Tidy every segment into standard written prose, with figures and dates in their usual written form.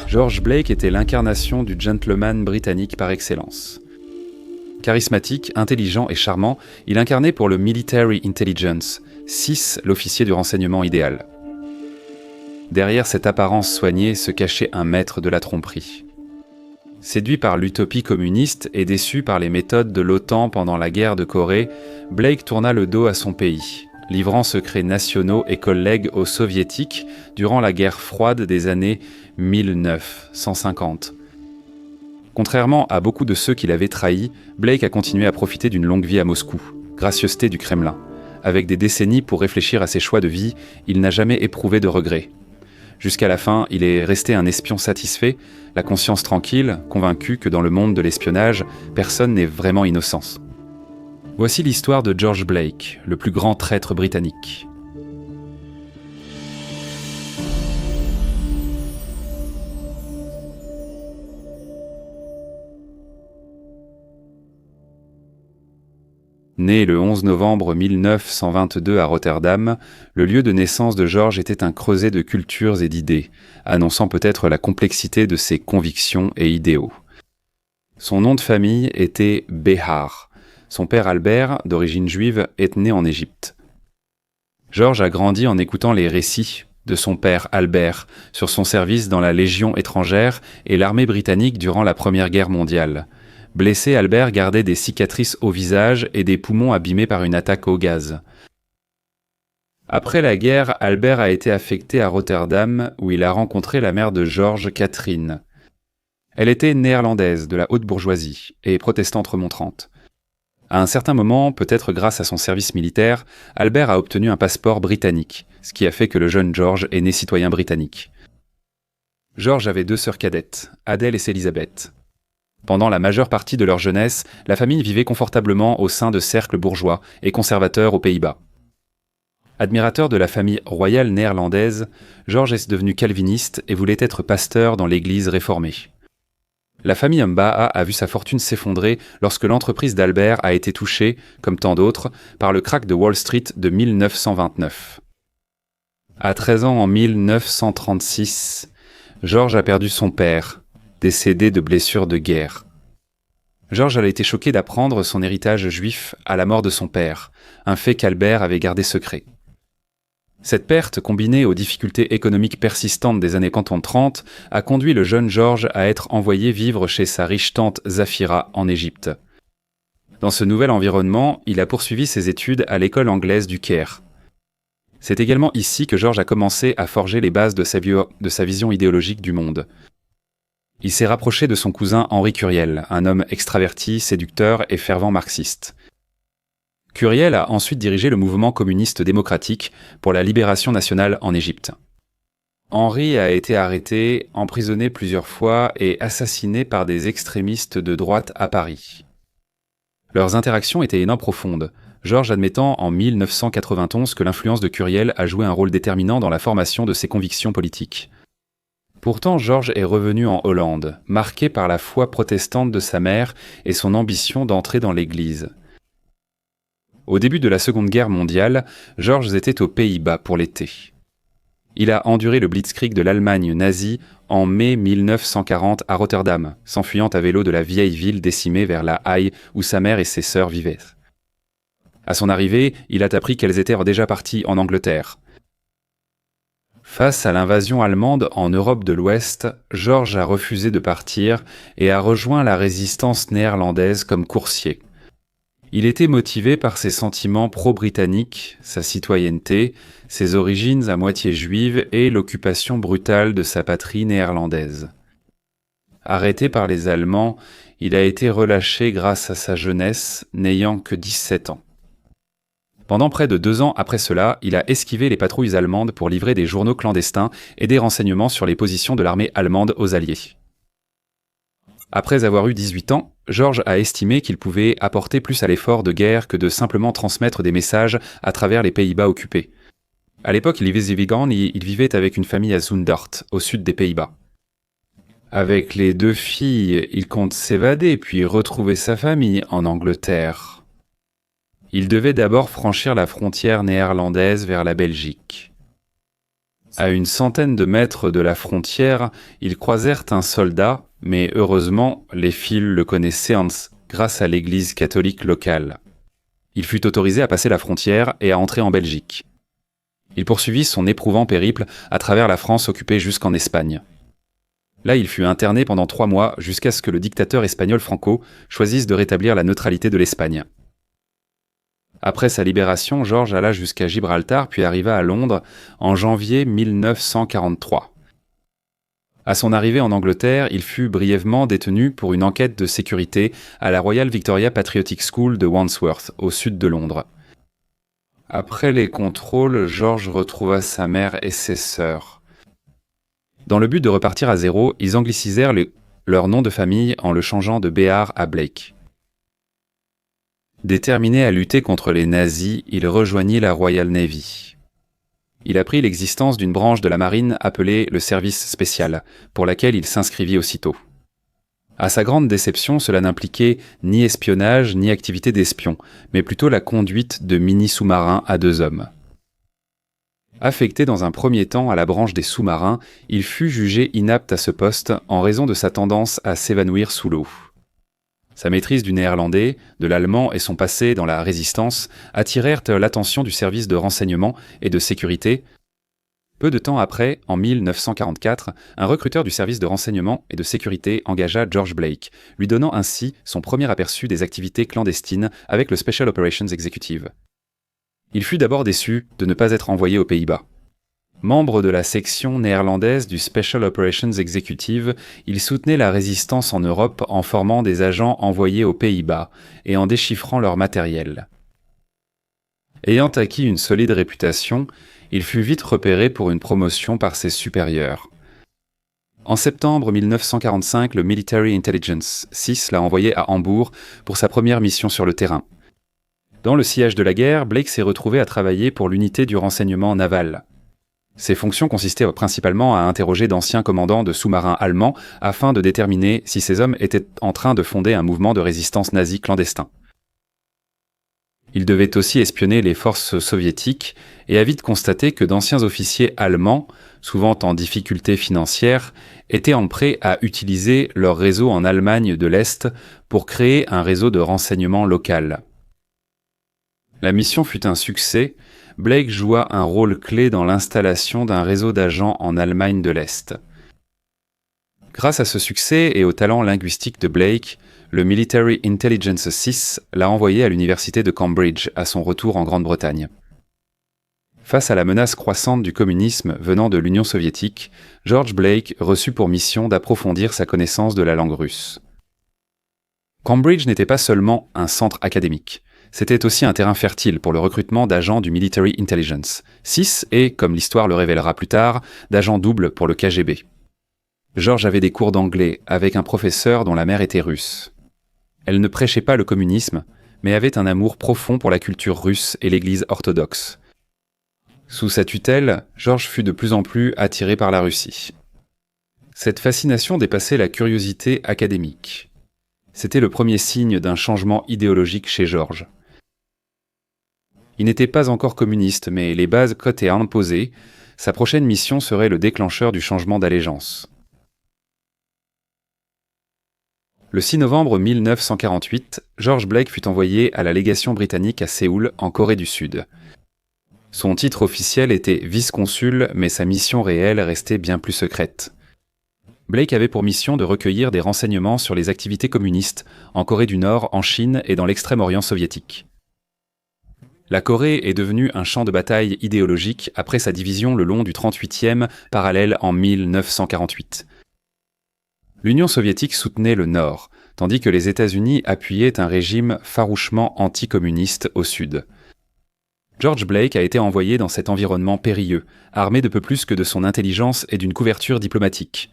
George Blake était l'incarnation du gentleman britannique par excellence. Charismatique, intelligent et charmant, il incarnait pour le Military Intelligence, CIS, l'officier du renseignement idéal. Derrière cette apparence soignée se cachait un maître de la tromperie. Séduit par l'utopie communiste et déçu par les méthodes de l'OTAN pendant la guerre de Corée, Blake tourna le dos à son pays, livrant secrets nationaux et collègues aux soviétiques durant la guerre froide des années 1950. Contrairement à beaucoup de ceux qui l'avaient trahi, Blake a continué à profiter d'une longue vie à Moscou, gracieuseté du Kremlin. Avec des décennies pour réfléchir à ses choix de vie, il n'a jamais éprouvé de regrets. Jusqu'à la fin, il est resté un espion satisfait, la conscience tranquille, convaincu que dans le monde de l'espionnage, personne n'est vraiment innocent. Voici l'histoire de George Blake, le plus grand traître britannique. Né le 11 novembre 1922 à Rotterdam, le lieu de naissance de George était un creuset de cultures et d'idées, annonçant peut-être la complexité de ses convictions et idéaux. Son nom de famille était Behar. Son père Albert, d'origine juive, est né en Égypte. George a grandi en écoutant les récits de son père Albert sur son service dans la Légion étrangère et l'armée britannique durant la Première Guerre mondiale. Blessé, Albert gardait des cicatrices au visage et des poumons abîmés par une attaque au gaz. Après la guerre, Albert a été affecté à Rotterdam, où il a rencontré la mère de George, Catherine. Elle était néerlandaise, de la haute bourgeoisie, et protestante remontrante. À un certain moment, peut-être grâce à son service militaire, Albert a obtenu un passeport britannique, ce qui a fait que le jeune George est né citoyen britannique. George avait 2 sœurs cadettes, Adèle et Élisabeth. Pendant la majeure partie de leur jeunesse, la famille vivait confortablement au sein de cercles bourgeois et conservateurs aux Pays-Bas. Admirateur de la famille royale néerlandaise, George est devenu calviniste et voulait être pasteur dans l'église réformée. La famille Mbaha a vu sa fortune s'effondrer lorsque l'entreprise d'Albert a été touchée, comme tant d'autres, par le krach de Wall Street de 1929. À 13 ans en 1936, George a perdu son père, décédé de blessures de guerre. George a été choqué d'apprendre son héritage juif à la mort de son père, un fait qu'Albert avait gardé secret. Cette perte, combinée aux difficultés économiques persistantes des années 30, a conduit le jeune George à être envoyé vivre chez sa riche tante Zafira en Égypte. Dans ce nouvel environnement, il a poursuivi ses études à l'école anglaise du Caire. C'est également ici que George a commencé à forger les bases de sa vision idéologique du monde. Il s'est rapproché de son cousin Henri Curiel, un homme extraverti, séducteur et fervent marxiste. Curiel a ensuite dirigé le mouvement communiste démocratique pour la libération nationale en Égypte. Henri a été arrêté, emprisonné plusieurs fois et assassiné par des extrémistes de droite à Paris. Leurs interactions étaient énormes profondes, George admettant en 1991 que l'influence de Curiel a joué un rôle déterminant dans la formation de ses convictions politiques. Pourtant, George est revenu en Hollande, marqué par la foi protestante de sa mère et son ambition d'entrer dans l'Église. Au début de la Seconde Guerre mondiale, George était aux Pays-Bas pour l'été. Il a enduré le blitzkrieg de l'Allemagne nazie en mai 1940 à Rotterdam, s'enfuyant à vélo de la vieille ville décimée vers La Haye où sa mère et ses sœurs vivaient. À son arrivée, il a appris qu'elles étaient déjà parties en Angleterre. Face à l'invasion allemande en Europe de l'Ouest, George a refusé de partir et a rejoint la résistance néerlandaise comme coursier. Il était motivé par ses sentiments pro-britanniques, sa citoyenneté, ses origines à moitié juives et l'occupation brutale de sa patrie néerlandaise. Arrêté par les Allemands, il a été relâché grâce à sa jeunesse, n'ayant que 17 ans. Pendant près de 2 ans après cela, il a esquivé les patrouilles allemandes pour livrer des journaux clandestins et des renseignements sur les positions de l'armée allemande aux Alliés. Après avoir eu 18 ans, George a estimé qu'il pouvait apporter plus à l'effort de guerre que de simplement transmettre des messages à travers les Pays-Bas occupés. À l'époque, il vivait avec une famille à Zundert, au sud des Pays-Bas. Avec les 2 filles, il compte s'évader puis retrouver sa famille en Angleterre. Il devait d'abord franchir la frontière néerlandaise vers la Belgique. À une centaine de mètres de la frontière, ils croisèrent un soldat, mais heureusement, les fils le connaissaient grâce à l'église catholique locale. Il fut autorisé à passer la frontière et à entrer en Belgique. Il poursuivit son éprouvant périple à travers la France occupée jusqu'en Espagne. Là, il fut interné pendant 3 mois jusqu'à ce que le dictateur espagnol Franco choisisse de rétablir la neutralité de l'Espagne. Après sa libération, Georges alla jusqu'à Gibraltar puis arriva à Londres en janvier 1943. À son arrivée en Angleterre, il fut brièvement détenu pour une enquête de sécurité à la Royal Victoria Patriotic School de Wandsworth, au sud de Londres. Après les contrôles, Georges retrouva sa mère et ses sœurs. Dans le but de repartir à zéro, ils anglicisèrent leur nom de famille en le changeant de Béard à Blake. Déterminé à lutter contre les nazis, il rejoignit la Royal Navy. Il apprit l'existence d'une branche de la marine appelée le service spécial, pour laquelle il s'inscrivit aussitôt. À sa grande déception, cela n'impliquait ni espionnage ni activité d'espion, mais plutôt la conduite de mini-sous-marins à 2 hommes. Affecté dans un premier temps à la branche des sous-marins, il fut jugé inapte à ce poste en raison de sa tendance à s'évanouir sous l'eau. Sa maîtrise du néerlandais, de l'allemand et son passé dans la résistance attirèrent l'attention du service de renseignement et de sécurité. Peu de temps après, en 1944, un recruteur du service de renseignement et de sécurité engagea George Blake, lui donnant ainsi son premier aperçu des activités clandestines avec le Special Operations Executive. Il fut d'abord déçu de ne pas être envoyé aux Pays-Bas. Membre de la section néerlandaise du Special Operations Executive, il soutenait la résistance en Europe en formant des agents envoyés aux Pays-Bas et en déchiffrant leur matériel. Ayant acquis une solide réputation, il fut vite repéré pour une promotion par ses supérieurs. En septembre 1945, le Military Intelligence 6 l'a envoyé à Hambourg pour sa première mission sur le terrain. Dans le sillage de la guerre, Blake s'est retrouvé à travailler pour l'unité du renseignement naval. Ses fonctions consistaient principalement à interroger d'anciens commandants de sous-marins allemands afin de déterminer si ces hommes étaient en train de fonder un mouvement de résistance nazie clandestin. Il devait aussi espionner les forces soviétiques et a vite constaté que d'anciens officiers allemands, souvent en difficulté financière, étaient en prêt à utiliser leur réseau en Allemagne de l'Est pour créer un réseau de renseignement local. La mission fut un succès. Blake joua un rôle clé dans l'installation d'un réseau d'agents en Allemagne de l'Est. Grâce à ce succès et au talent linguistique de Blake, le Military Intelligence 6 l'a envoyé à l'université de Cambridge à son retour en Grande-Bretagne. Face à la menace croissante du communisme venant de l'Union soviétique, George Blake reçut pour mission d'approfondir sa connaissance de la langue russe. Cambridge n'était pas seulement un centre académique. C'était aussi un terrain fertile pour le recrutement d'agents du Military Intelligence 6 et, comme l'histoire le révélera plus tard, d'agents doubles pour le KGB. George avait des cours d'anglais avec un professeur dont la mère était russe. Elle ne prêchait pas le communisme, mais avait un amour profond pour la culture russe et l'Église orthodoxe. Sous sa tutelle, George fut de plus en plus attiré par la Russie. Cette fascination dépassait la curiosité académique. C'était le premier signe d'un changement idéologique chez George. Il n'était pas encore communiste, mais les bases étaient imposées. Sa prochaine mission serait le déclencheur du changement d'allégeance. Le 6 novembre 1948, George Blake fut envoyé à la légation britannique à Séoul, en Corée du Sud. Son titre officiel était vice-consul, mais sa mission réelle restait bien plus secrète. Blake avait pour mission de recueillir des renseignements sur les activités communistes en Corée du Nord, en Chine et dans l'extrême-orient soviétique. La Corée est devenue un champ de bataille idéologique après sa division le long du 38e parallèle en 1948. L'Union soviétique soutenait le Nord, tandis que les États-Unis appuyaient un régime farouchement anticommuniste au Sud. George Blake a été envoyé dans cet environnement périlleux, armé de peu plus que de son intelligence et d'une couverture diplomatique.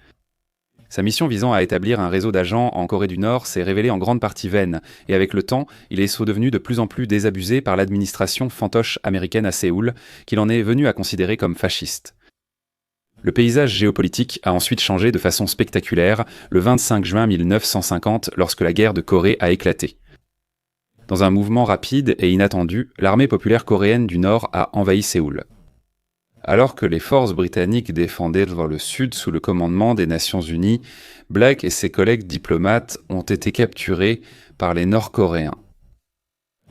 Sa mission visant à établir un réseau d'agents en Corée du Nord s'est révélée en grande partie vaine, et avec le temps, il est devenu de plus en plus désabusé par l'administration fantoche américaine à Séoul, qu'il en est venu à considérer comme fasciste. Le paysage géopolitique a ensuite changé de façon spectaculaire le 25 juin 1950 lorsque la guerre de Corée a éclaté. Dans un mouvement rapide et inattendu, l'armée populaire coréenne du Nord a envahi Séoul. Alors que les forces britanniques défendaient vers le sud sous le commandement des Nations Unies, Blake et ses collègues diplomates ont été capturés par les Nord-Coréens.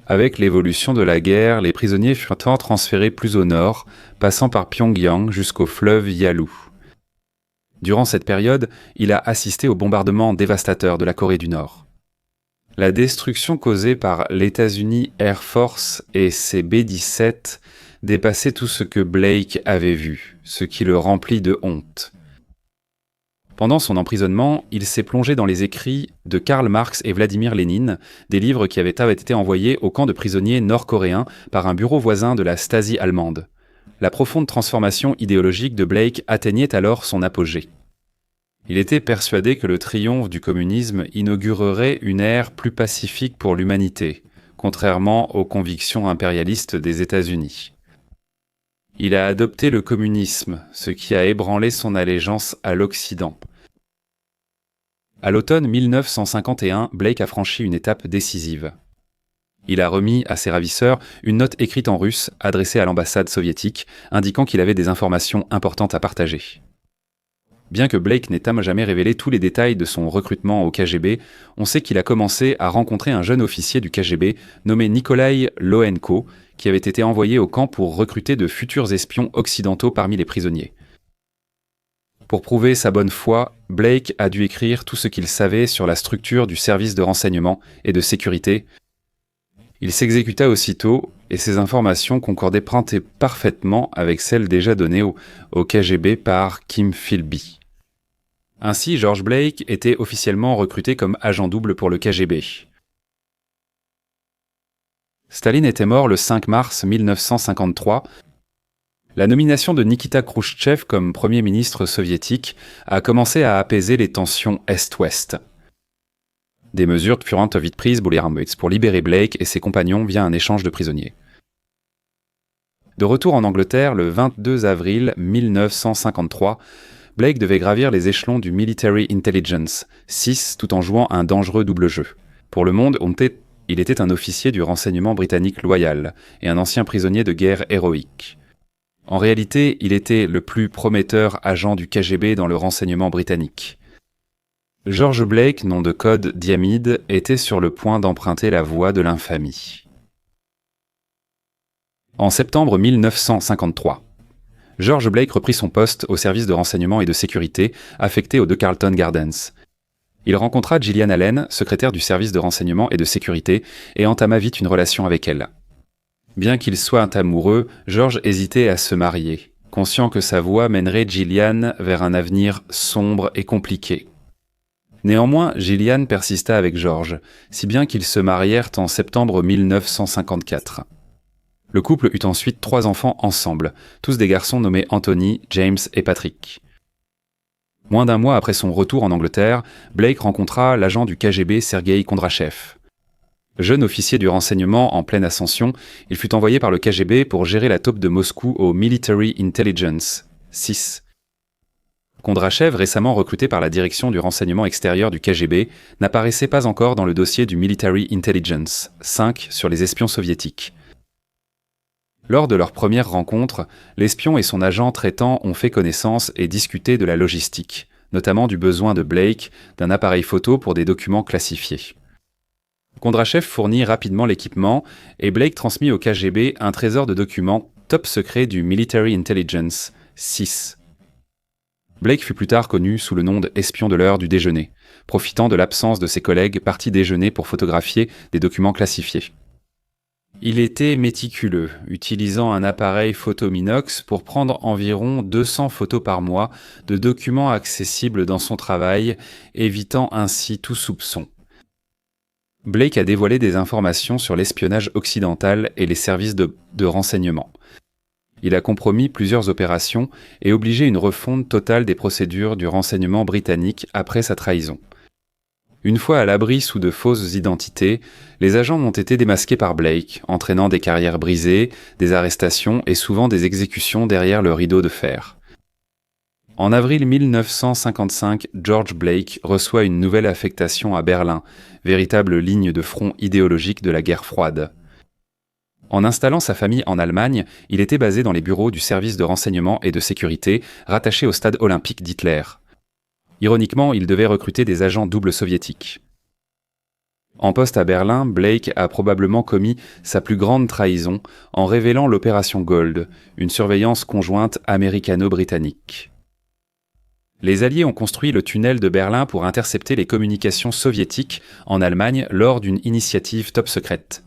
Avec l'évolution de la guerre, les prisonniers furent transférés plus au nord, passant par Pyongyang jusqu'au fleuve Yalu. Durant cette période, il a assisté au bombardement dévastateur de la Corée du Nord. La destruction causée par l'États-Unis Air Force et ses B-17 dépassait tout ce que Blake avait vu, ce qui le remplit de honte. Pendant son emprisonnement, il s'est plongé dans les écrits de Karl Marx et Vladimir Lénine, des livres qui avaient été envoyés au camp de prisonniers nord-coréens par un bureau voisin de la Stasi allemande. La profonde transformation idéologique de Blake atteignait alors son apogée. Il était persuadé que le triomphe du communisme inaugurerait une ère plus pacifique pour l'humanité, contrairement aux convictions impérialistes des États-Unis. Il a adopté le communisme, ce qui a ébranlé son allégeance à l'Occident. À l'automne 1951, Blake a franchi une étape décisive. Il a remis à ses ravisseurs une note écrite en russe adressée à l'ambassade soviétique, indiquant qu'il avait des informations importantes à partager. Bien que Blake n'ait jamais révélé tous les détails de son recrutement au KGB, on sait qu'il a commencé à rencontrer un jeune officier du KGB nommé Nikolai Lohenko, qui avait été envoyé au camp pour recruter de futurs espions occidentaux parmi les prisonniers. Pour prouver sa bonne foi, Blake a dû écrire tout ce qu'il savait sur la structure du service de renseignement et de sécurité. Il s'exécuta aussitôt, et ses informations concordaient parfaitement avec celles déjà données au KGB par Kim Philby. Ainsi, George Blake était officiellement recruté comme agent double pour le KGB. Staline était mort le 5 mars 1953. La nomination de Nikita Khrouchtchev comme Premier ministre soviétique a commencé à apaiser les tensions Est-Ouest. Des mesures furent vite prises pour libérer Blake et ses compagnons via un échange de prisonniers. De retour en Angleterre le 22 avril 1953, Blake devait gravir les échelons du Military Intelligence 6 tout en jouant un dangereux double jeu. Pour le monde, il était un officier du renseignement britannique loyal et un ancien prisonnier de guerre héroïque. En réalité, il était le plus prometteur agent du KGB dans le renseignement britannique. George Blake, nom de code Diamide, était sur le point d'emprunter la voie de l'infamie. En septembre 1953, George Blake reprit son poste au service de renseignement et de sécurité affecté aux de Carlton Gardens. Il rencontra Gillian Allen, secrétaire du service de renseignement et de sécurité, et entama vite une relation avec elle. Bien qu'il soit amoureux, George hésitait à se marier, conscient que sa voie mènerait Gillian vers un avenir sombre et compliqué. Néanmoins, Gillian persista avec George, si bien qu'ils se marièrent en septembre 1954. Le couple eut ensuite 3 enfants ensemble, tous des garçons nommés Anthony, James et Patrick. Moins d'un mois après son retour en Angleterre, Blake rencontra l'agent du KGB Sergueï Kondrachev. Jeune officier du renseignement en pleine ascension, il fut envoyé par le KGB pour gérer la taupe de Moscou au Military Intelligence 6. Kondrachev, récemment recruté par la direction du renseignement extérieur du KGB, n'apparaissait pas encore dans le dossier du Military Intelligence 5 sur les espions soviétiques. Lors de leur première rencontre, l'espion et son agent traitant ont fait connaissance et discuté de la logistique, notamment du besoin de Blake d'un appareil photo pour des documents classifiés. Kondrachev fournit rapidement l'équipement et Blake transmit au KGB un trésor de documents top secret du Military Intelligence 6. Blake fut plus tard connu sous le nom d'espion de l'heure du déjeuner, profitant de l'absence de ses collègues partis déjeuner pour photographier des documents classifiés. Il était méticuleux, utilisant un appareil photominox pour prendre environ 200 photos par mois de documents accessibles dans son travail, évitant ainsi tout soupçon. Blake a dévoilé des informations sur l'espionnage occidental et les services de renseignement. Il a compromis plusieurs opérations et obligé une refonte totale des procédures du renseignement britannique après sa trahison. Une fois à l'abri sous de fausses identités, les agents ont été démasqués par Blake, entraînant des carrières brisées, des arrestations et souvent des exécutions derrière le rideau de fer. En avril 1955, George Blake reçoit une nouvelle affectation à Berlin, véritable ligne de front idéologique de la guerre froide. En installant sa famille en Allemagne, il était basé dans les bureaux du service de renseignement et de sécurité rattaché au stade olympique d'Hitler. Ironiquement, il devait recruter des agents doubles soviétiques. En poste à Berlin, Blake a probablement commis sa plus grande trahison en révélant l'opération Gold, une surveillance conjointe américano-britannique. Les Alliés ont construit le tunnel de Berlin pour intercepter les communications soviétiques en Allemagne lors d'une initiative top secrète.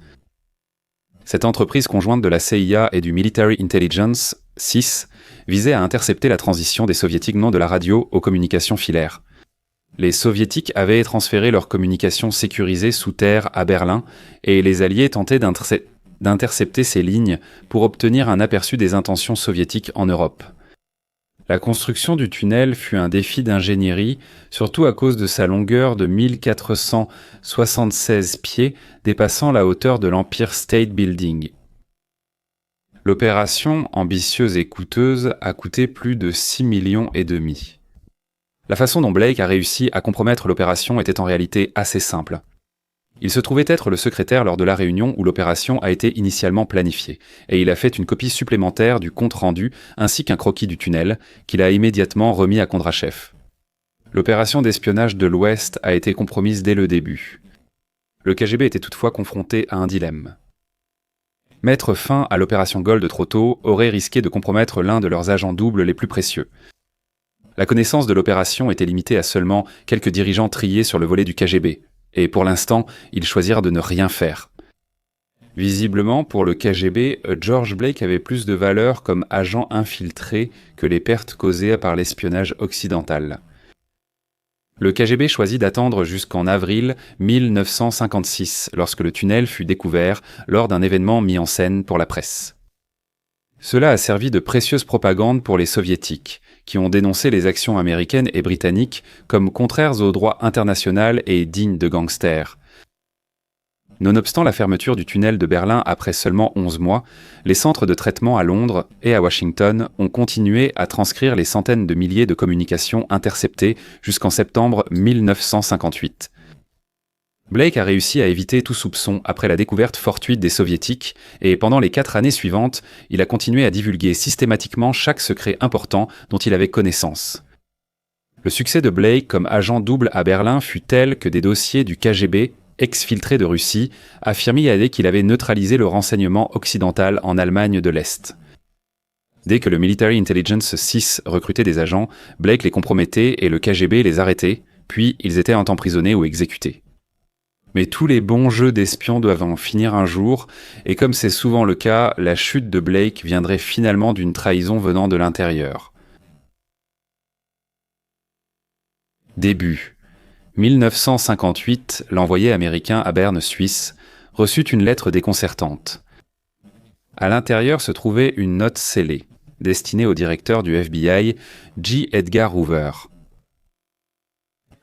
Cette entreprise conjointe de la CIA et du Military Intelligence, SIS, visait à intercepter la transition des soviétiques non de la radio aux communications filaires. Les soviétiques avaient transféré leurs communications sécurisées sous terre à Berlin et les Alliés tentaient d'intercepter ces lignes pour obtenir un aperçu des intentions soviétiques en Europe. La construction du tunnel fut un défi d'ingénierie, surtout à cause de sa longueur de 1476 pieds, dépassant la hauteur de l'Empire State Building. L'opération, ambitieuse et coûteuse, a coûté plus de 6,5 millions. La façon dont Blake a réussi à compromettre l'opération était en réalité assez simple. Il se trouvait être le secrétaire lors de la réunion où l'opération a été initialement planifiée, et il a fait une copie supplémentaire du compte-rendu ainsi qu'un croquis du tunnel, qu'il a immédiatement remis à Kondrachev. L'opération d'espionnage de l'Ouest a été compromise dès le début. Le KGB était toutefois confronté à un dilemme. Mettre fin à l'opération Gold trop tôt aurait risqué de compromettre l'un de leurs agents doubles les plus précieux. La connaissance de l'opération était limitée à seulement quelques dirigeants triés sur le volet du KGB, et pour l'instant, ils choisirent de ne rien faire. Visiblement, pour le KGB, George Blake avait plus de valeur comme agent infiltré que les pertes causées par l'espionnage occidental. Le KGB choisit d'attendre jusqu'en avril 1956, lorsque le tunnel fut découvert lors d'un événement mis en scène pour la presse. Cela a servi de précieuse propagande pour les soviétiques, qui ont dénoncé les actions américaines et britanniques comme contraires au droit international et dignes de gangsters. Nonobstant la fermeture du tunnel de Berlin après seulement 11 mois, les centres de traitement à Londres et à Washington ont continué à transcrire les centaines de milliers de communications interceptées jusqu'en septembre 1958. Blake a réussi à éviter tout soupçon après la découverte fortuite des soviétiques et pendant les 4 années suivantes, il a continué à divulguer systématiquement chaque secret important dont il avait connaissance. Le succès de Blake comme agent double à Berlin fut tel que des dossiers du KGB, exfiltrés de Russie, affirmaient qu'il avait neutralisé le renseignement occidental en Allemagne de l'Est. Dès que le Military Intelligence 6 recrutait des agents, Blake les compromettait et le KGB les arrêtait, puis ils étaient emprisonnés ou exécutés. Mais tous les bons jeux d'espions doivent en finir un jour, et comme c'est souvent le cas, la chute de Blake viendrait finalement d'une trahison venant de l'intérieur. Début. 1958, l'envoyé américain à Berne, Suisse, reçut une lettre déconcertante. À l'intérieur se trouvait une note scellée, destinée au directeur du FBI, J. Edgar Hoover.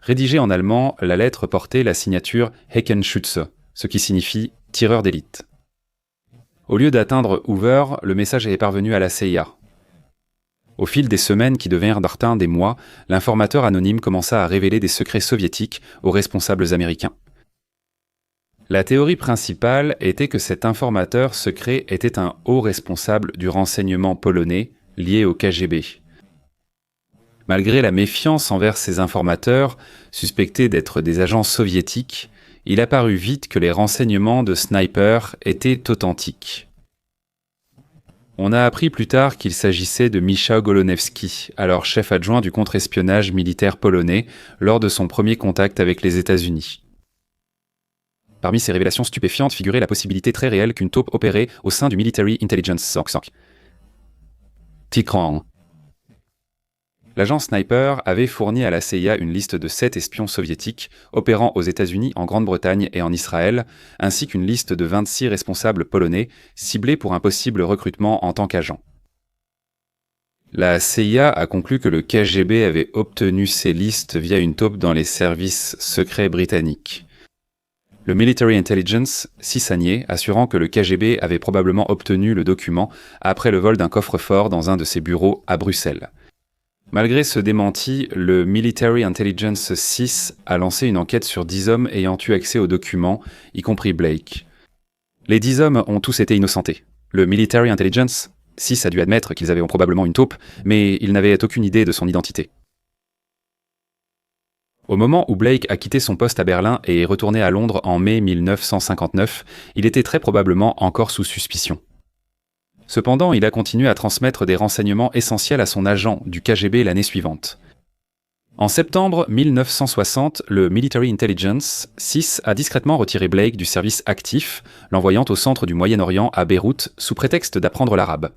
Rédigée en allemand, la lettre portait la signature Heckenschütze, ce qui signifie « tireur d'élite ». Au lieu d'atteindre Hoover, le message est parvenu à la CIA. Au fil des semaines qui devinrent des mois, l'informateur anonyme commença à révéler des secrets soviétiques aux responsables américains. La théorie principale était que cet informateur secret était un haut responsable du renseignement polonais lié au KGB. Malgré la méfiance envers ces informateurs, suspectés d'être des agents soviétiques, il apparut vite que les renseignements de Sniper étaient authentiques. On a appris plus tard qu'il s'agissait de Mischa Golonewski, alors chef adjoint du contre-espionnage militaire polonais, lors de son premier contact avec les États-Unis. Parmi ces révélations stupéfiantes figurait la possibilité très réelle qu'une taupe opérait au sein du Military Intelligence Tikran. L'agent Sniper avait fourni à la CIA une liste de 7 espions soviétiques opérant aux États-Unis, en Grande-Bretagne et en Israël, ainsi qu'une liste de 26 responsables polonais ciblés pour un possible recrutement en tant qu'agent. La CIA a conclu que le KGB avait obtenu ces listes via une taupe dans les services secrets britanniques. Le Military Intelligence s'y niait, assurant que le KGB avait probablement obtenu le document après le vol d'un coffre-fort dans un de ses bureaux à Bruxelles. Malgré ce démenti, le Military Intelligence 6 a lancé une enquête sur 10 hommes ayant eu accès aux documents, y compris Blake. Les 10 hommes ont tous été innocentés. Le Military Intelligence, 6 a dû admettre qu'ils avaient probablement une taupe, mais ils n'avaient aucune idée de son identité. Au moment où Blake a quitté son poste à Berlin et est retourné à Londres en mai 1959, il était très probablement encore sous suspicion. Cependant, il a continué à transmettre des renseignements essentiels à son agent du KGB l'année suivante. En septembre 1960, le Military Intelligence 6 a discrètement retiré Blake du service actif, l'envoyant au centre du Moyen-Orient à Beyrouth sous prétexte d'apprendre l'arabe.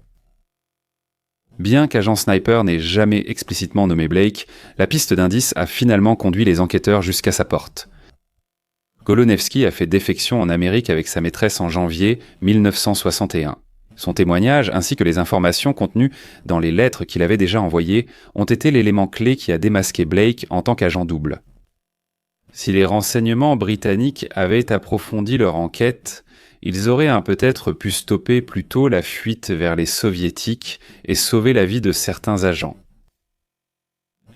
Bien qu'agent sniper n'ait jamais explicitement nommé Blake, la piste d'indice a finalement conduit les enquêteurs jusqu'à sa porte. Golonevski a fait défection en Amérique avec sa maîtresse en janvier 1961. Son témoignage, ainsi que les informations contenues dans les lettres qu'il avait déjà envoyées, ont été l'élément clé qui a démasqué Blake en tant qu'agent double. Si les renseignements britanniques avaient approfondi leur enquête, ils auraient peut-être pu stopper plus tôt la fuite vers les soviétiques et sauver la vie de certains agents.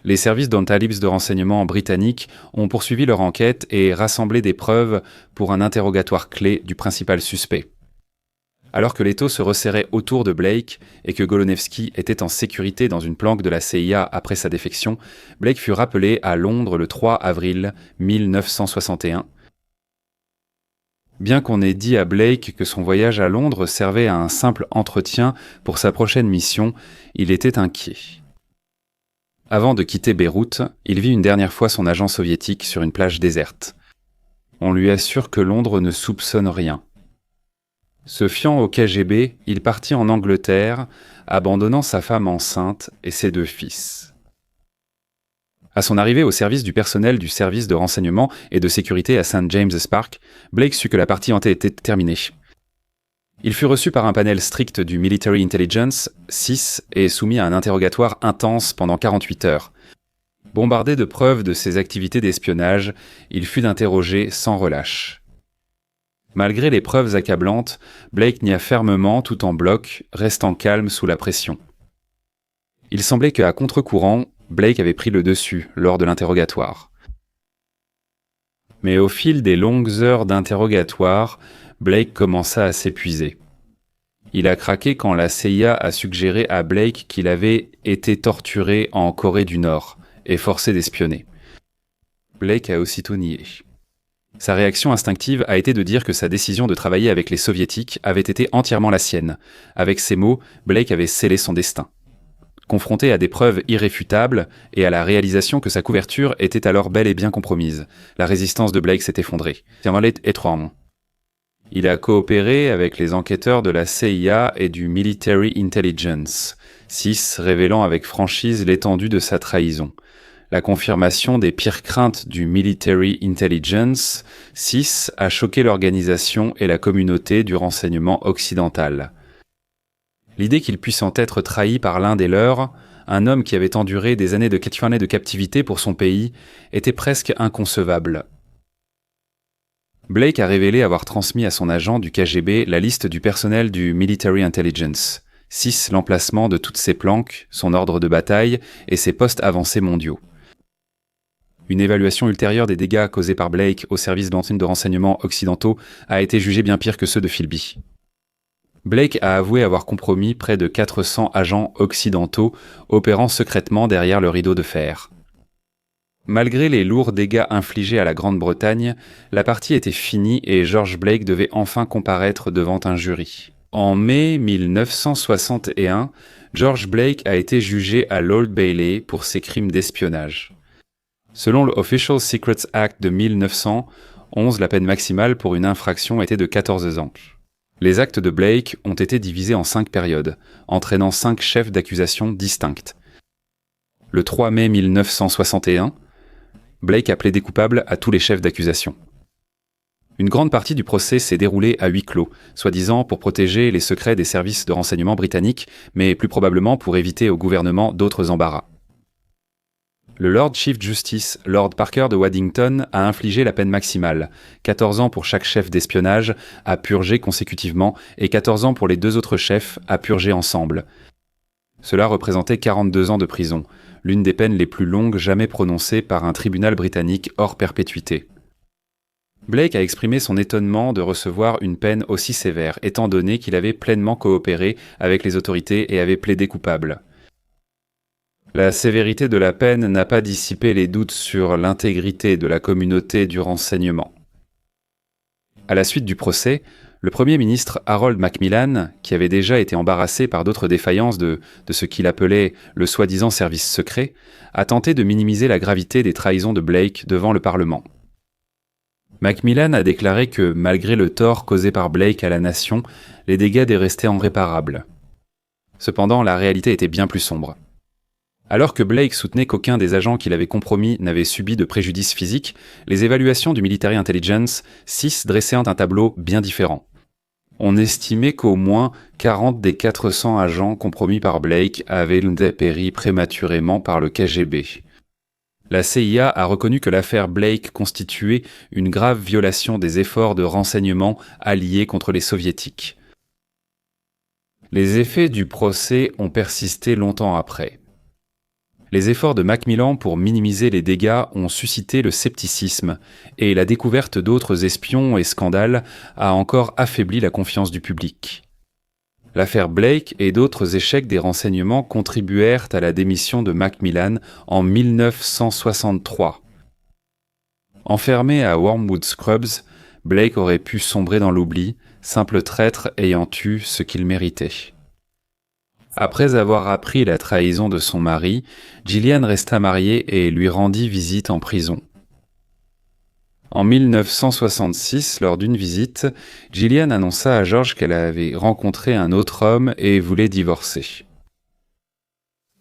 Les services d'Antalibs de renseignement britanniques ont poursuivi leur enquête et rassemblé des preuves pour un interrogatoire clé du principal suspect. Alors que l'étau se resserrait autour de Blake et que Golonevski était en sécurité dans une planque de la CIA après sa défection, Blake fut rappelé à Londres le 3 avril 1961. Bien qu'on ait dit à Blake que son voyage à Londres servait à un simple entretien pour sa prochaine mission, il était inquiet. Avant de quitter Beyrouth, il vit une dernière fois son agent soviétique sur une plage déserte. On lui assure que Londres ne soupçonne rien. Se fiant au KGB, il partit en Angleterre, abandonnant sa femme enceinte et ses 2 fils. À son arrivée au service du personnel du service de renseignement et de sécurité à St. James's Park, Blake sut que la partie était terminée. Il fut reçu par un panel strict du Military Intelligence 6 et soumis à un interrogatoire intense pendant 48 heures. Bombardé de preuves de ses activités d'espionnage, il fut interrogé sans relâche. Malgré les preuves accablantes, Blake nia fermement tout en bloc, restant calme sous la pression. Il semblait qu'à contre-courant, Blake avait pris le dessus lors de l'interrogatoire. Mais au fil des longues heures d'interrogatoire, Blake commença à s'épuiser. Il a craqué quand la CIA a suggéré à Blake qu'il avait été torturé en Corée du Nord et forcé d'espionner. Blake a aussitôt nié. Sa réaction instinctive a été de dire que sa décision de travailler avec les soviétiques avait été entièrement la sienne. Avec ces mots, Blake avait scellé son destin. Confronté à des preuves irréfutables et à la réalisation que sa couverture était alors bel et bien compromise, la résistance de Blake s'est effondrée. Il a coopéré avec les enquêteurs de la CIA et du Military Intelligence 6, révélant avec franchise l'étendue de sa trahison. La confirmation des pires craintes du Military Intelligence 6 a choqué l'organisation et la communauté du renseignement occidental. L'idée qu'il puisse en être trahi par l'un des leurs, un homme qui avait enduré des années de captivité pour son pays, était presque inconcevable. Blake a révélé avoir transmis à son agent du KGB la liste du personnel du Military Intelligence 6, l'emplacement de toutes ses planques, son ordre de bataille et ses postes avancés mondiaux. Une évaluation ultérieure des dégâts causés par Blake au service d'antennes de renseignement occidentaux a été jugée bien pire que ceux de Philby. Blake a avoué avoir compromis près de 400 agents occidentaux opérant secrètement derrière le rideau de fer. Malgré les lourds dégâts infligés à la Grande-Bretagne, la partie était finie et George Blake devait enfin comparaître devant un jury. En mai 1961, George Blake a été jugé à l'Old Bailey pour ses crimes d'espionnage. Selon le Official Secrets Act de 1911, la peine maximale pour une infraction était de 14 ans. Les actes de Blake ont été divisés en 5 périodes, entraînant 5 chefs d'accusation distincts. Le 3 mai 1961, Blake a plaidé coupable à tous les chefs d'accusation. Une grande partie du procès s'est déroulée à huis clos, soi-disant pour protéger les secrets des services de renseignement britanniques, mais plus probablement pour éviter au gouvernement d'autres embarras. Le Lord Chief Justice, Lord Parker de Waddington, a infligé la peine maximale, 14 ans pour chaque chef d'espionnage, à purger consécutivement, et 14 ans pour les 2 autres chefs, à purger ensemble. Cela représentait 42 ans de prison, l'une des peines les plus longues jamais prononcées par un tribunal britannique hors perpétuité. Blake a exprimé son étonnement de recevoir une peine aussi sévère, étant donné qu'il avait pleinement coopéré avec les autorités et avait plaidé coupable. La sévérité de la peine n'a pas dissipé les doutes sur l'intégrité de la communauté du renseignement. À la suite du procès, le Premier ministre Harold Macmillan, qui avait déjà été embarrassé par d'autres défaillances de ce qu'il appelait le soi-disant service secret, a tenté de minimiser la gravité des trahisons de Blake devant le Parlement. Macmillan a déclaré que, malgré le tort causé par Blake à la nation, les dégâts restaient irréparables. Cependant, la réalité était bien plus sombre. Alors que Blake soutenait qu'aucun des agents qu'il avait compromis n'avait subi de préjudice physique, les évaluations du Military Intelligence 6 dressaient un tableau bien différent. On estimait qu'au moins 40 des 400 agents compromis par Blake avaient dépéri prématurément par le KGB. La CIA a reconnu que l'affaire Blake constituait une grave violation des efforts de renseignement alliés contre les soviétiques. Les effets du procès ont persisté longtemps après. Les efforts de Macmillan pour minimiser les dégâts ont suscité le scepticisme, et la découverte d'autres espions et scandales a encore affaibli la confiance du public. L'affaire Blake et d'autres échecs des renseignements contribuèrent à la démission de Macmillan en 1963. Enfermé à Wormwood Scrubs, Blake aurait pu sombrer dans l'oubli, simple traître ayant eu ce qu'il méritait. Après avoir appris la trahison de son mari, Gillian resta mariée et lui rendit visite en prison. En 1966, lors d'une visite, Gillian annonça à George qu'elle avait rencontré un autre homme et voulait divorcer.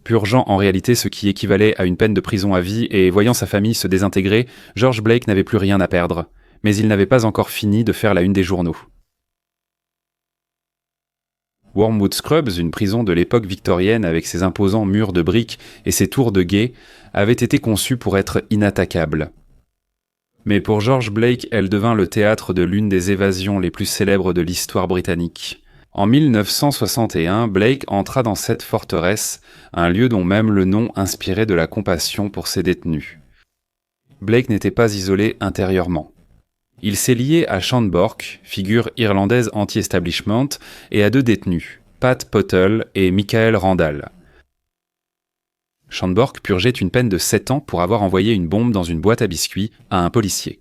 Purgeant en réalité ce qui équivalait à une peine de prison à vie et voyant sa famille se désintégrer, George Blake n'avait plus rien à perdre, mais il n'avait pas encore fini de faire la une des journaux. Wormwood Scrubs, une prison de l'époque victorienne avec ses imposants murs de briques et ses tours de guet, avait été conçue pour être inattaquable. Mais pour George Blake, elle devint le théâtre de l'une des évasions les plus célèbres de l'histoire britannique. En 1961, Blake entra dans cette forteresse, un lieu dont même le nom inspirait de la compassion pour ses détenus. Blake n'était pas isolé intérieurement. Il s'est lié à Sean Bork, figure irlandaise anti-establishment, et à deux détenus, Pat Pottle et Michael Randall. Sean Bork purgeait une peine de 7 ans pour avoir envoyé une bombe dans une boîte à biscuits à un policier.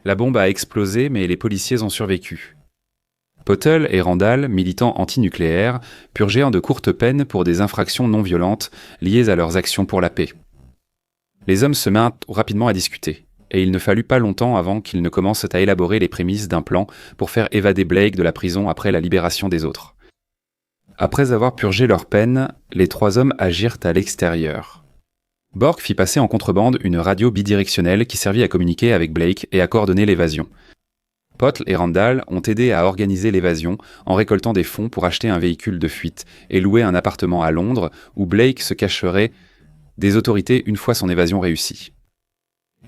La bombe a explosé, mais les policiers ont survécu. Pottle et Randall, militants antinucléaires, purgeaient de courtes peines pour des infractions non violentes liées à leurs actions pour la paix. Les hommes se mirent rapidement à discuter. Et il ne fallut pas longtemps avant qu'ils ne commencent à élaborer les prémices d'un plan pour faire évader Blake de la prison après la libération des autres. Après avoir purgé leur peine, les trois hommes agirent à l'extérieur. Bork fit passer en contrebande une radio bidirectionnelle qui servit à communiquer avec Blake et à coordonner l'évasion. Pottle et Randall ont aidé à organiser l'évasion en récoltant des fonds pour acheter un véhicule de fuite et louer un appartement à Londres où Blake se cacherait des autorités une fois son évasion réussie.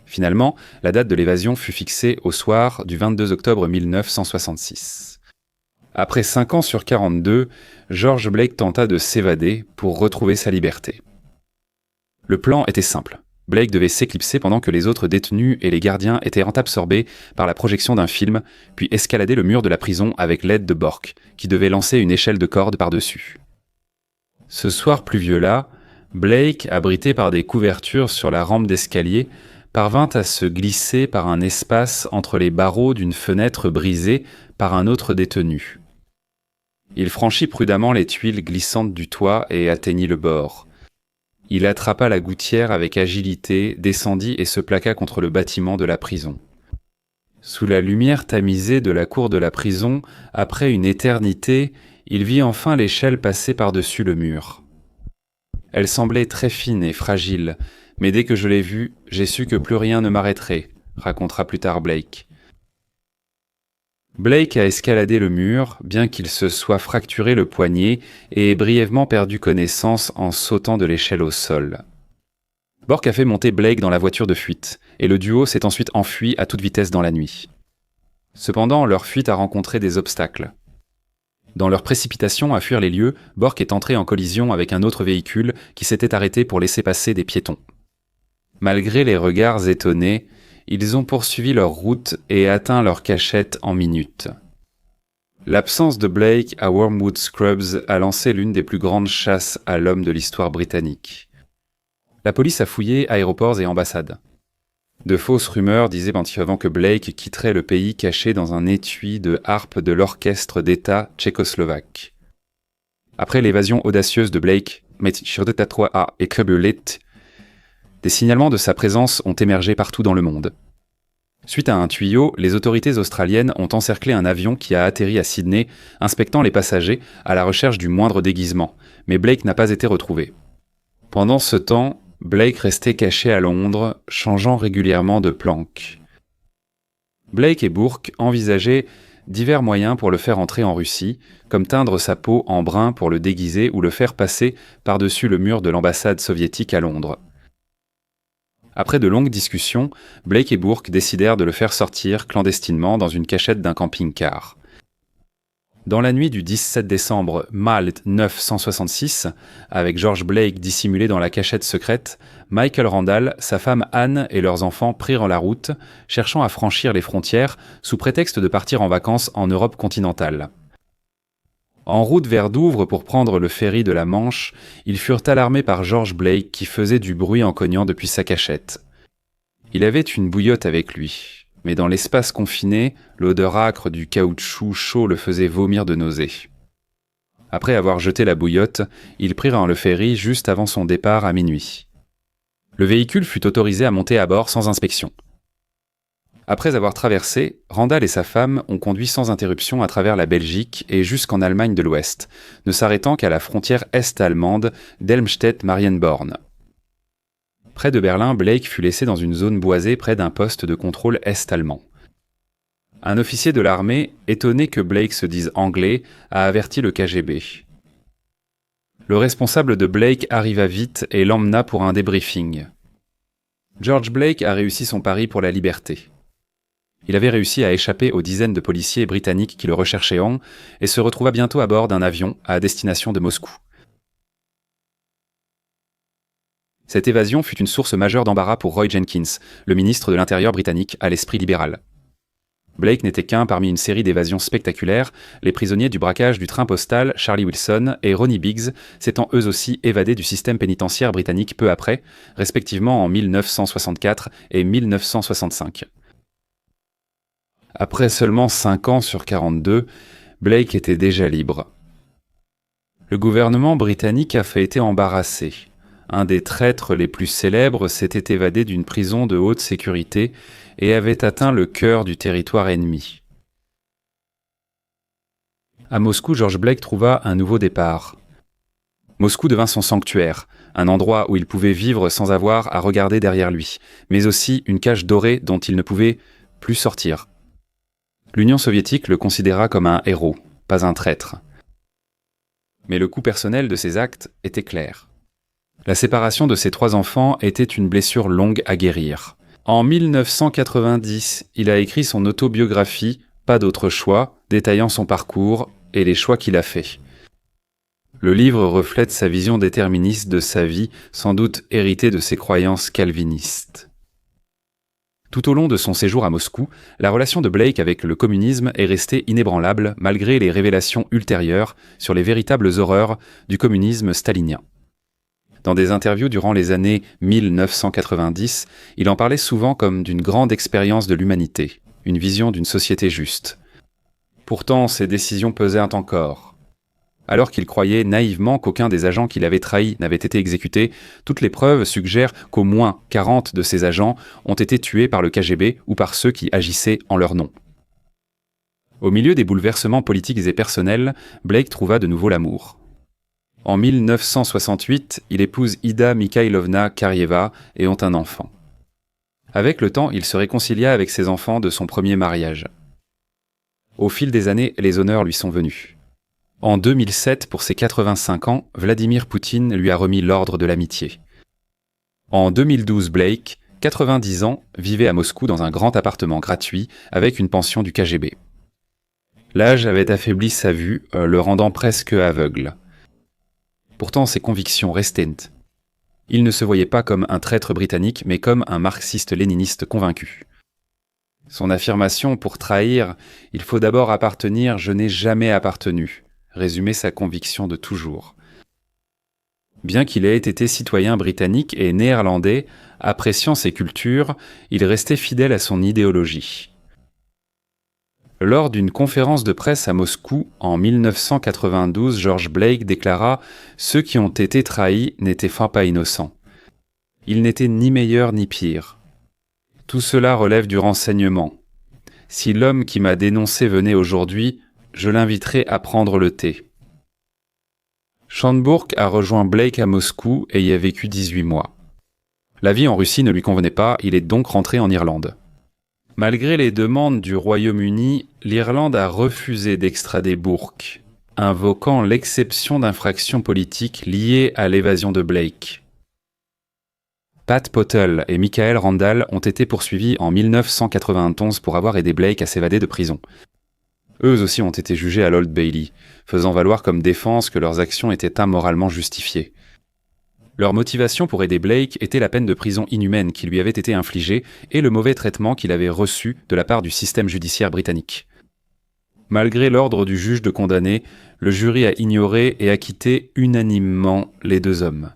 Finalement, la date de l'évasion fut fixée au soir du 22 octobre 1966. Après 5 ans sur 42, George Blake tenta de s'évader pour retrouver sa liberté. Le plan était simple. Blake devait s'éclipser pendant que les autres détenus et les gardiens étaient absorbés par la projection d'un film, puis escalader le mur de la prison avec l'aide de Bork, qui devait lancer une échelle de corde par-dessus. Ce soir pluvieux-là, Blake, abrité par des couvertures sur la rampe d'escalier, parvint à se glisser par un espace entre les barreaux d'une fenêtre brisée par un autre détenu. Il franchit prudemment les tuiles glissantes du toit et atteignit le bord. Il attrapa la gouttière avec agilité, descendit et se plaqua contre le bâtiment de la prison. Sous la lumière tamisée de la cour de la prison, après une éternité, il vit enfin l'échelle passer par-dessus le mur. Elle semblait très fine et fragile, mais dès que je l'ai vue, j'ai su que plus rien ne m'arrêterait, racontera plus tard Blake. Blake a escaladé le mur, bien qu'il se soit fracturé le poignet, et ait brièvement perdu connaissance en sautant de l'échelle au sol. Bork a fait monter Blake dans la voiture de fuite, et le duo s'est ensuite enfui à toute vitesse dans la nuit. Cependant, leur fuite a rencontré des obstacles. Dans leur précipitation à fuir les lieux, Bork est entré en collision avec un autre véhicule qui s'était arrêté pour laisser passer des piétons. Malgré les regards étonnés, ils ont poursuivi leur route et atteint leur cachette en minutes. L'absence de Blake à Wormwood Scrubs a lancé l'une des plus grandes chasses à l'homme de l'histoire britannique. La police a fouillé aéroports et ambassades. De fausses rumeurs disaient avant que Blake quitterait le pays caché dans un étui de harpe de l'orchestre d'État tchécoslovaque. Après l'évasion audacieuse de Blake, des signalements de sa présence ont émergé partout dans le monde. Suite à un tuyau, les autorités australiennes ont encerclé un avion qui a atterri à Sydney, inspectant les passagers à la recherche du moindre déguisement, mais Blake n'a pas été retrouvé. Pendant ce temps, Blake restait caché à Londres, changeant régulièrement de planque. Blake et Bourke envisageaient divers moyens pour le faire entrer en Russie, comme teindre sa peau en brun pour le déguiser ou le faire passer par-dessus le mur de l'ambassade soviétique à Londres. Après de longues discussions, Blake et Bourke décidèrent de le faire sortir clandestinement dans une cachette d'un camping-car. Dans la nuit du 17 décembre 1966, avec George Blake dissimulé dans la cachette secrète, Michael Randall, sa femme Anne et leurs enfants prirent la route, cherchant à franchir les frontières sous prétexte de partir en vacances en Europe continentale. En route vers Douvres pour prendre le ferry de la Manche, ils furent alarmés par George Blake qui faisait du bruit en cognant depuis sa cachette. Il avait une bouillotte avec lui, mais dans l'espace confiné, l'odeur âcre du caoutchouc chaud le faisait vomir de nausée. Après avoir jeté la bouillotte, ils prirent le ferry juste avant son départ à minuit. Le véhicule fut autorisé à monter à bord sans inspection. Après avoir traversé, Randall et sa femme ont conduit sans interruption à travers la Belgique et jusqu'en Allemagne de l'Ouest, ne s'arrêtant qu'à la frontière est-allemande d'Helmstedt-Marienborn. Près de Berlin, Blake fut laissé dans une zone boisée près d'un poste de contrôle est-allemand. Un officier de l'armée, étonné que Blake se dise anglais, a averti le KGB. Le responsable de Blake arriva vite et l'emmena pour un débriefing. George Blake a réussi son pari pour la liberté. Il avait réussi à échapper aux dizaines de policiers britanniques qui le recherchaient et se retrouva bientôt à bord d'un avion à destination de Moscou. Cette évasion fut une source majeure d'embarras pour Roy Jenkins, le ministre de l'Intérieur britannique à l'esprit libéral. Blake n'était qu'un parmi une série d'évasions spectaculaires, les prisonniers du braquage du train postal Charlie Wilson et Ronnie Biggs s'étant eux aussi évadés du système pénitentiaire britannique peu après, respectivement en 1964 et 1965. Après seulement 5 ans sur 42, Blake était déjà libre. Le gouvernement britannique a fait été embarrassé. Un des traîtres les plus célèbres s'était évadé d'une prison de haute sécurité et avait atteint le cœur du territoire ennemi. À Moscou, George Blake trouva un nouveau départ. Moscou devint son sanctuaire, un endroit où il pouvait vivre sans avoir à regarder derrière lui, mais aussi une cage dorée dont il ne pouvait plus sortir. L'Union soviétique le considéra comme un héros, pas un traître. Mais le coût personnel de ses actes était clair. La séparation de ses 3 enfants était une blessure longue à guérir. En 1990, il a écrit son autobiographie « Pas d'autre choix », détaillant son parcours et les choix qu'il a faits. Le livre reflète sa vision déterministe de sa vie, sans doute héritée de ses croyances calvinistes. Tout au long de son séjour à Moscou, la relation de Blake avec le communisme est restée inébranlable malgré les révélations ultérieures sur les véritables horreurs du communisme stalinien. Dans des interviews durant les années 1990, il en parlait souvent comme d'une grande expérience de l'humanité, une vision d'une société juste. Pourtant, ses décisions pesaient encore. Alors qu'il croyait naïvement qu'aucun des agents qu'il avait trahis n'avait été exécuté, toutes les preuves suggèrent qu'au moins 40 de ces agents ont été tués par le KGB ou par ceux qui agissaient en leur nom. Au milieu des bouleversements politiques et personnels, Blake trouva de nouveau l'amour. En 1968, il épouse Ida Mikhailovna Karyeva et ont un enfant. Avec le temps, il se réconcilia avec ses enfants de son premier mariage. Au fil des années, les honneurs lui sont venus. En 2007, pour ses 85 ans, Vladimir Poutine lui a remis l'ordre de l'amitié. En 2012, Blake, 90 ans, vivait à Moscou dans un grand appartement gratuit avec une pension du KGB. L'âge avait affaibli sa vue, le rendant presque aveugle. Pourtant, ses convictions restaient. Il ne se voyait pas comme un traître britannique, mais comme un marxiste-léniniste convaincu. Son affirmation « pour trahir, il faut d'abord appartenir, je n'ai jamais appartenu » résumait sa conviction de toujours. Bien qu'il ait été citoyen britannique et néerlandais, appréciant ses cultures, il restait fidèle à son idéologie. Lors d'une conférence de presse à Moscou en 1992, George Blake déclara « Ceux qui ont été trahis n'étaient pas innocents. Ils n'étaient ni meilleurs ni pires. Tout cela relève du renseignement. Si l'homme qui m'a dénoncé venait aujourd'hui, je l'inviterais à prendre le thé. » Schandburg a rejoint Blake à Moscou et y a vécu 18 mois. La vie en Russie ne lui convenait pas, il est donc rentré en Irlande. Malgré les demandes du Royaume-Uni, l'Irlande a refusé d'extrader Burke, invoquant l'exception d'infractions politiques liées à l'évasion de Blake. Pat Pottle et Michael Randall ont été poursuivis en 1991 pour avoir aidé Blake à s'évader de prison. Eux aussi ont été jugés à l'Old Bailey, faisant valoir comme défense que leurs actions étaient immoralement justifiées. Leur motivation pour aider Blake était la peine de prison inhumaine qui lui avait été infligée et le mauvais traitement qu'il avait reçu de la part du système judiciaire britannique. Malgré l'ordre du juge de condamner, le jury a ignoré et acquitté unanimement les deux hommes.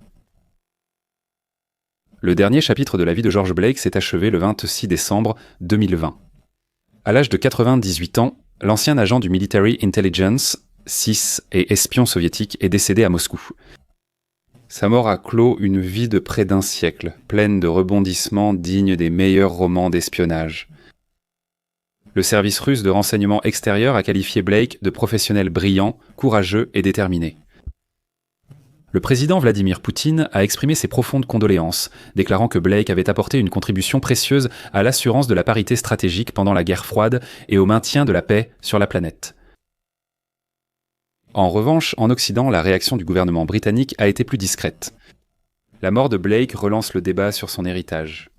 Le dernier chapitre de la vie de George Blake s'est achevé le 26 décembre 2020. À l'âge de 98 ans, l'ancien agent du Military Intelligence, SIS et espion soviétique est décédé à Moscou. Sa mort a clos une vie de près d'un siècle, pleine de rebondissements dignes des meilleurs romans d'espionnage. Le service russe de renseignement extérieur a qualifié Blake de professionnel brillant, courageux et déterminé. Le président Vladimir Poutine a exprimé ses profondes condoléances, déclarant que Blake avait apporté une contribution précieuse à l'assurance de la parité stratégique pendant la guerre froide et au maintien de la paix sur la planète. En revanche, en Occident, la réaction du gouvernement britannique a été plus discrète. La mort de Blake relance le débat sur son héritage.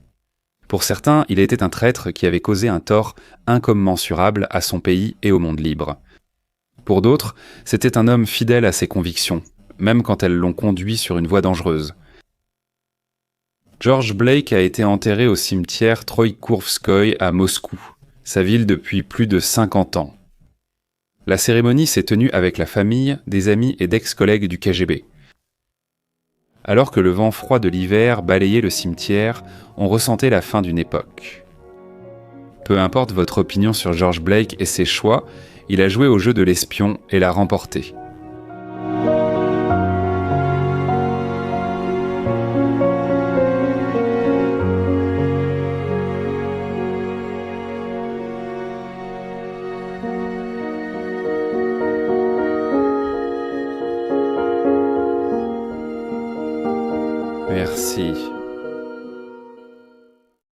Pour certains, il était un traître qui avait causé un tort incommensurable à son pays et au monde libre. Pour d'autres, c'était un homme fidèle à ses convictions, même quand elles l'ont conduit sur une voie dangereuse. George Blake a été enterré au cimetière Troïekourovskoïe à Moscou, sa ville depuis plus de 50 ans. La cérémonie s'est tenue avec la famille, des amis et d'ex-collègues du KGB. Alors que le vent froid de l'hiver balayait le cimetière, on ressentait la fin d'une époque. Peu importe votre opinion sur George Blake et ses choix, il a joué au jeu de l'espion et l'a remporté.